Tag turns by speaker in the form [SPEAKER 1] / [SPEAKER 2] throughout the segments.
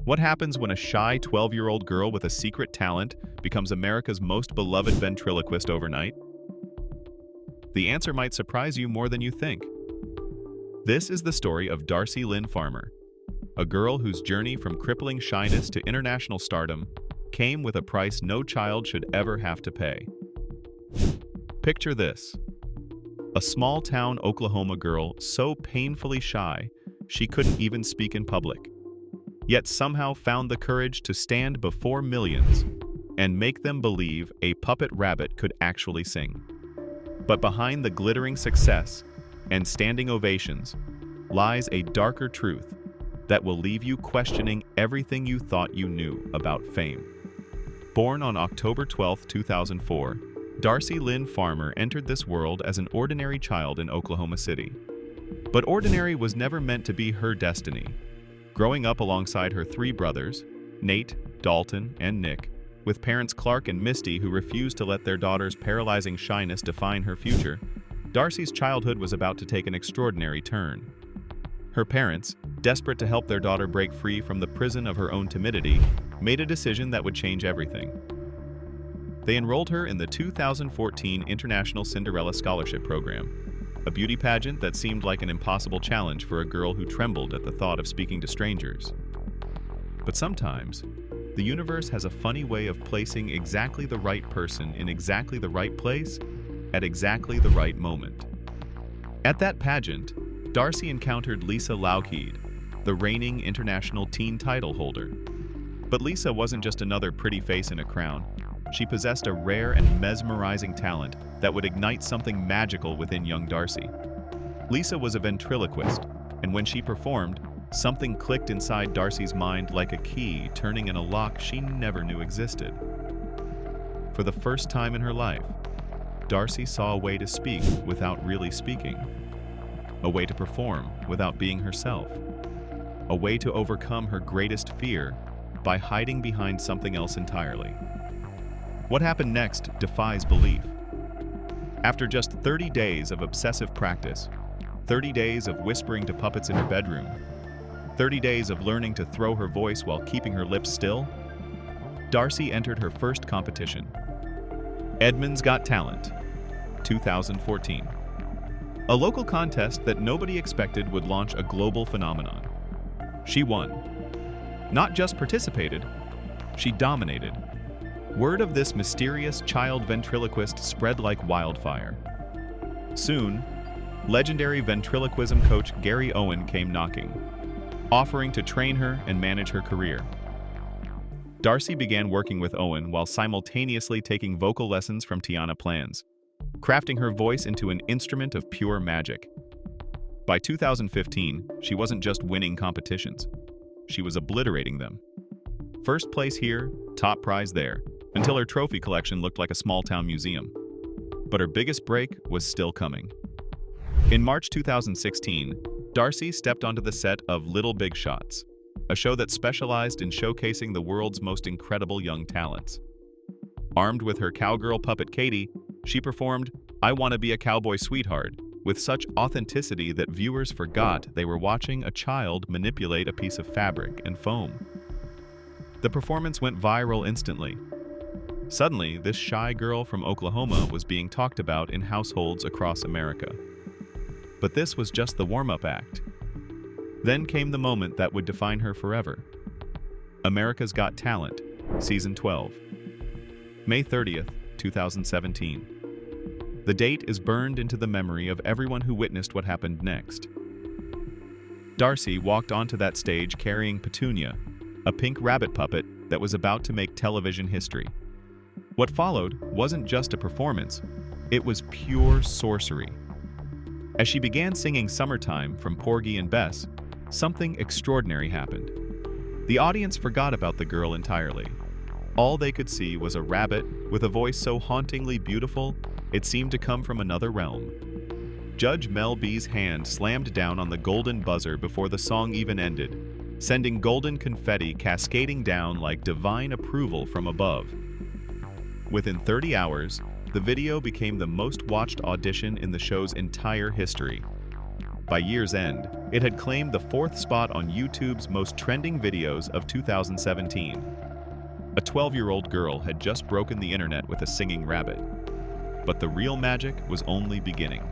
[SPEAKER 1] What happens when a shy 12-year-old girl with a secret talent becomes America's most beloved ventriloquist overnight? The answer might surprise you more than you think. This is the story of Darci Lynne Farmer, a girl whose journey from crippling shyness to international stardom came with a price no child should ever have to pay. Picture this: a small-town Oklahoma girl so painfully shy she couldn't even speak in public, yet somehow found the courage to stand before millions and make them believe a puppet rabbit could actually sing. But behind the glittering success and standing ovations lies a darker truth that will leave you questioning everything you thought you knew about fame. Born on October 12, 2004, Darci Lynne Farmer entered this world as an ordinary child in Oklahoma City. But ordinary was never meant to be her destiny. Growing up alongside her three brothers, Nate, Dalton, and Nick, with parents Clark and Misty who refused to let their daughter's paralyzing shyness define her future, Darci's childhood was about to take an extraordinary turn. Her parents, desperate to help their daughter break free from the prison of her own timidity, made a decision that would change everything. They enrolled her in the 2014 International Cinderella Scholarship Program, a beauty pageant that seemed like an impossible challenge for a girl who trembled at the thought of speaking to strangers. But sometimes, the universe has a funny way of placing exactly the right person in exactly the right place at exactly the right moment. At that pageant, Darci encountered Lisa Lougheed, the reigning international teen title holder. But Lisa wasn't just another pretty face in a crown. She possessed a rare and mesmerizing talent that would ignite something magical within young Darci. Lisa was a ventriloquist, and when she performed, something clicked inside Darci's mind like a key turning in a lock she never knew existed. For the first time in her life, Darci saw a way to speak without really speaking, a way to perform without being herself, a way to overcome her greatest fear by hiding behind something else entirely. What happened next defies belief. After just 30 days of obsessive practice, 30 days of whispering to puppets in her bedroom, 30 days of learning to throw her voice while keeping her lips still, Darci entered her first competition, Edmonds Got Talent, 2014. A local contest that nobody expected would launch a global phenomenon. She won. Not just participated, she dominated. Word of this mysterious child ventriloquist spread like wildfire. Soon, legendary ventriloquism coach Gary Owen came knocking, offering to train her and manage her career. Darci began working with Owen while simultaneously taking vocal lessons from Tiana Plans, crafting her voice into an instrument of pure magic. By 2015, she wasn't just winning competitions, she was obliterating them. First place here, top prize there, until her trophy collection looked like a small-town museum. But her biggest break was still coming. In March 2016, Darci stepped onto the set of Little Big Shots, a show that specialized in showcasing the world's most incredible young talents. Armed with her cowgirl puppet Katie, she performed I Wanna Be a Cowboy Sweetheart with such authenticity that viewers forgot they were watching a child manipulate a piece of fabric and foam. The performance went viral instantly. Suddenly, this shy girl from Oklahoma was being talked about in households across America. But this was just the warm-up act. Then came the moment that would define her forever. America's Got Talent, Season 12. May 30th, 2017. The date is burned into the memory of everyone who witnessed what happened next. Darci walked onto that stage carrying Petunia, a pink rabbit puppet that was about to make television history. What followed wasn't just a performance, it was pure sorcery. As she began singing Summertime from Porgy and Bess, something extraordinary happened. The audience forgot about the girl entirely. All they could see was a rabbit with a voice so hauntingly beautiful, it seemed to come from another realm. Judge Mel B's hand slammed down on the golden buzzer before the song even ended, sending golden confetti cascading down like divine approval from above. Within 30 hours, the video became the most watched audition in the show's entire history. By year's end, it had claimed the 4th spot on YouTube's most trending videos of 2017. A 12-year-old girl had just broken the internet with a singing rabbit. But the real magic was only beginning.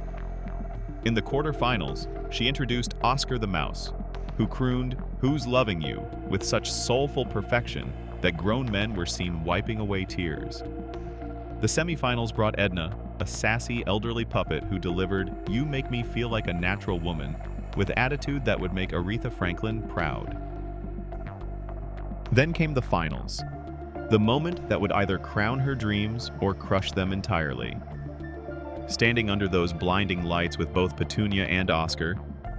[SPEAKER 1] In the quarterfinals, she introduced Oscar the Mouse, who crooned, "Who's Loving You?" with such soulful perfection that grown men were seen wiping away tears. The semifinals brought Edna, a sassy elderly puppet who delivered "You Make Me Feel Like a Natural Woman" with attitude that would make Aretha Franklin proud. Then came the finals, the moment that would either crown her dreams or crush them entirely. Standing under those blinding lights with both Petunia and Oscar,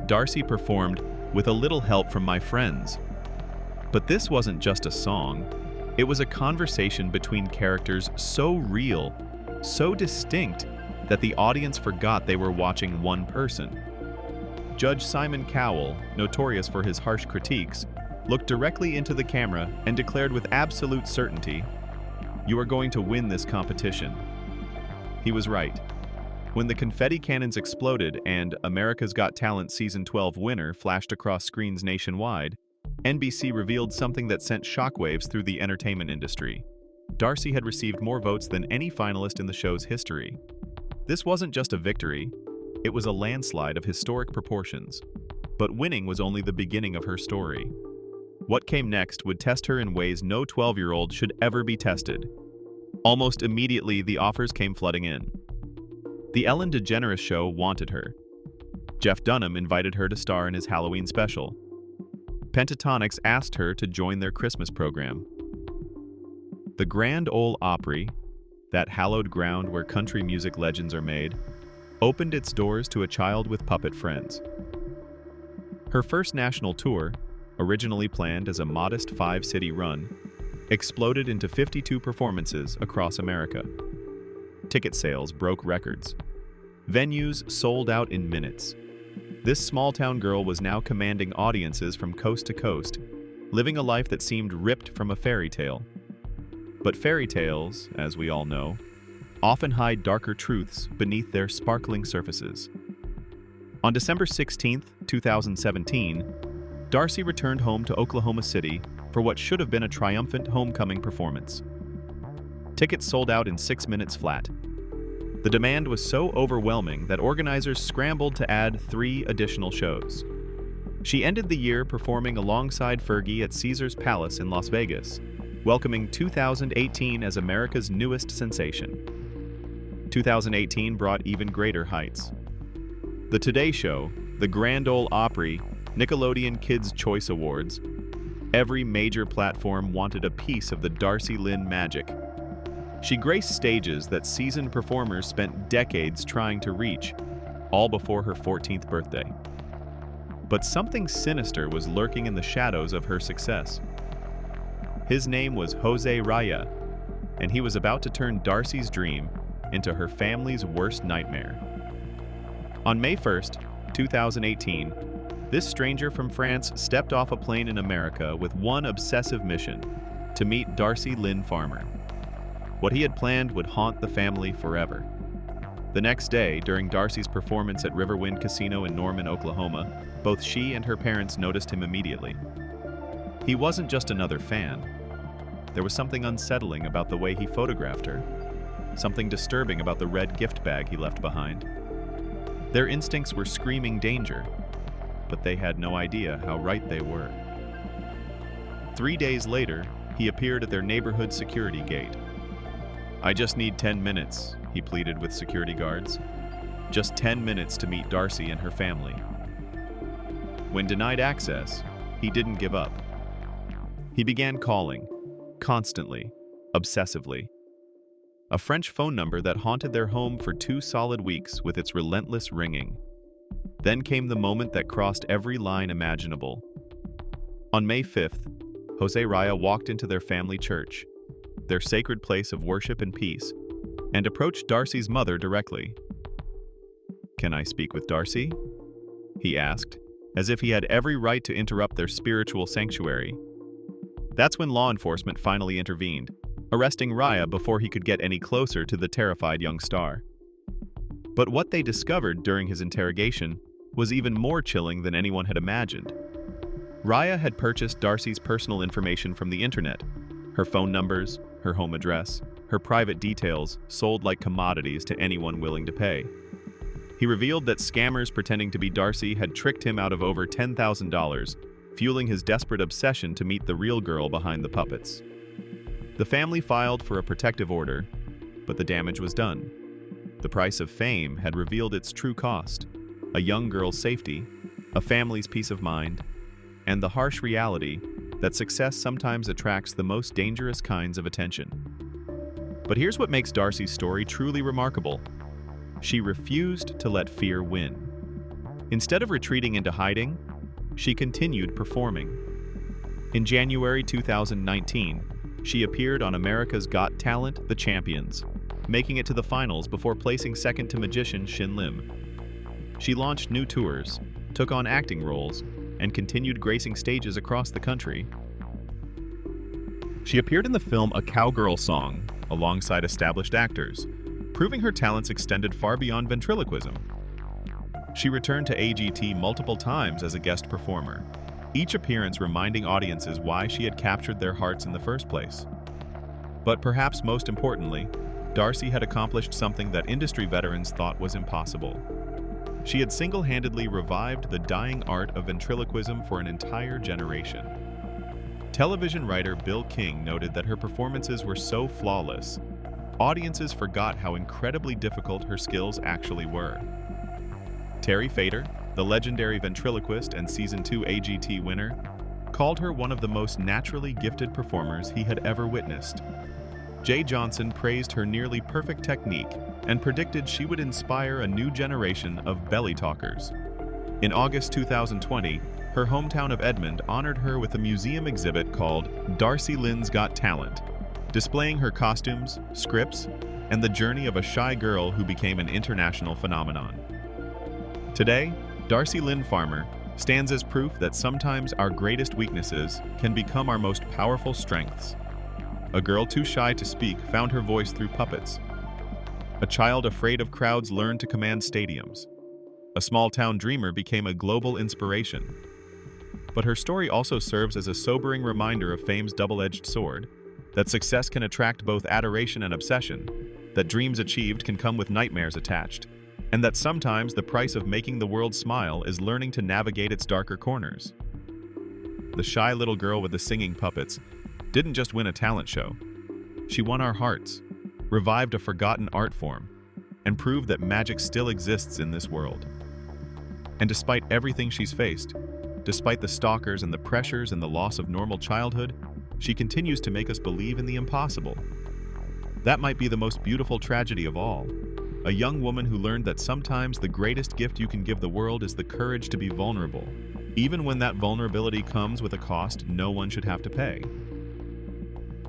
[SPEAKER 1] Darci performed "With a Little Help from My Friends." But this wasn't just a song. It was a conversation between characters so real, so distinct, that the audience forgot they were watching one person. Judge Simon Cowell, notorious for his harsh critiques, looked directly into the camera and declared with absolute certainty, "You are going to win this competition." He was right. When the confetti cannons exploded and America's Got Talent Season 12 winner flashed across screens nationwide, NBC revealed something that sent shockwaves through the entertainment industry. Darci had received more votes than any finalist in the show's history. This wasn't just a victory, it was a landslide of historic proportions. But winning was only the beginning of her story. What came next would test her in ways no 12-year-old should ever be tested. Almost immediately, the offers came flooding in. The Ellen DeGeneres Show wanted her. Jeff Dunham invited her to star in his Halloween special. Pentatonix asked her to join their Christmas program. The Grand Ole Opry, that hallowed ground where country music legends are made, opened its doors to a child with puppet friends. Her first national tour, originally planned as a modest 5-city run, exploded into 52 performances across America. Ticket sales broke records. Venues sold out in minutes. This small-town girl was now commanding audiences from coast to coast, living a life that seemed ripped from a fairy tale. But fairy tales, as we all know, often hide darker truths beneath their sparkling surfaces. On December 16, 2017, Darci returned home to Oklahoma City for what should have been a triumphant homecoming performance. Tickets sold out in 6 minutes flat. The demand was so overwhelming that organizers scrambled to add 3 additional shows. She ended the year performing alongside Fergie at Caesar's Palace in Las Vegas, welcoming 2018 as America's newest sensation. 2018 brought even greater heights. The Today Show, the Grand Ole Opry, Nickelodeon Kids' Choice Awards, every major platform wanted a piece of the Darci Lynne magic. She graced stages that seasoned performers spent decades trying to reach, all before her 14th birthday. But something sinister was lurking in the shadows of her success. His name was Jose Raya, and he was about to turn Darci's dream into her family's worst nightmare. On May 1st, 2018, this stranger from France stepped off a plane in America with one obsessive mission: to meet Darci Lynne Farmer. What he had planned would haunt the family forever. The next day, during Darci's performance at Riverwind Casino in Norman, Oklahoma, both she and her parents noticed him immediately. He wasn't just another fan. There was something unsettling about the way he photographed her, something disturbing about the red gift bag he left behind. Their instincts were screaming danger, but they had no idea how right they were. 3 days later, he appeared at their neighborhood security gate. "I just need 10 minutes, he pleaded with security guards. Just 10 minutes to meet Darci and her family. When denied access, he didn't give up. He began calling, constantly, obsessively. A French phone number that haunted their home for 2 solid weeks with its relentless ringing. Then came the moment that crossed every line imaginable. On May 5th, Jose Raya walked into their family church, their sacred place of worship and peace, and approached Darci's mother directly. "Can I speak with Darci?" he asked, as if he had every right to interrupt their spiritual sanctuary. That's when law enforcement finally intervened, arresting Raya before he could get any closer to the terrified young star. But what they discovered during his interrogation was even more chilling than anyone had imagined. Raya had purchased Darci's personal information from the internet, her phone numbers, her home address, her private details sold like commodities to anyone willing to pay. He revealed that scammers pretending to be Darci had tricked him out of over $10,000, fueling his desperate obsession to meet the real girl behind the puppets. The family filed for a protective order, but the damage was done. The price of fame had revealed its true cost: a young girl's safety, a family's peace of mind, and the harsh reality that success sometimes attracts the most dangerous kinds of attention. But here's what makes Darci's story truly remarkable. She refused to let fear win. Instead of retreating into hiding, she continued performing. In January 2019, she appeared on America's Got Talent: The Champions, making it to the finals before placing second to magician Xin Lim. She launched new tours, took on acting roles, and continued gracing stages across the country. She appeared in the film A Cowgirl Song alongside established actors, proving her talents extended far beyond ventriloquism. She returned to AGT multiple times as a guest performer, each appearance reminding audiences why she had captured their hearts in the first place. But perhaps most importantly, Darci had accomplished something that industry veterans thought was impossible. She had single-handedly revived the dying art of ventriloquism for an entire generation. Television writer Bill King noted that her performances were so flawless, audiences forgot how incredibly difficult her skills actually were. Terry Fader, the legendary ventriloquist and Season 2 AGT winner, called her one of the most naturally gifted performers he had ever witnessed. Jay Johnson praised her nearly perfect technique and predicted she would inspire a new generation of belly talkers. In August 2020, her hometown of Edmond honored her with a museum exhibit called Darci Lynne's Got Talent, displaying her costumes, scripts, and the journey of a shy girl who became an international phenomenon. Today, Darci Lynne Farmer stands as proof that sometimes our greatest weaknesses can become our most powerful strengths. A girl too shy to speak found her voice through puppets. A child afraid of crowds learned to command stadiums. A small-town dreamer became a global inspiration. But her story also serves as a sobering reminder of fame's double-edged sword, that success can attract both adoration and obsession, that dreams achieved can come with nightmares attached, and that sometimes the price of making the world smile is learning to navigate its darker corners. The shy little girl with the singing puppets didn't just win a talent show. She won our hearts, revived a forgotten art form, and proved that magic still exists in this world. And despite everything she's faced, despite the stalkers and the pressures and the loss of normal childhood, she continues to make us believe in the impossible. That might be the most beautiful tragedy of all. A young woman who learned that sometimes the greatest gift you can give the world is the courage to be vulnerable, even when that vulnerability comes with a cost no one should have to pay.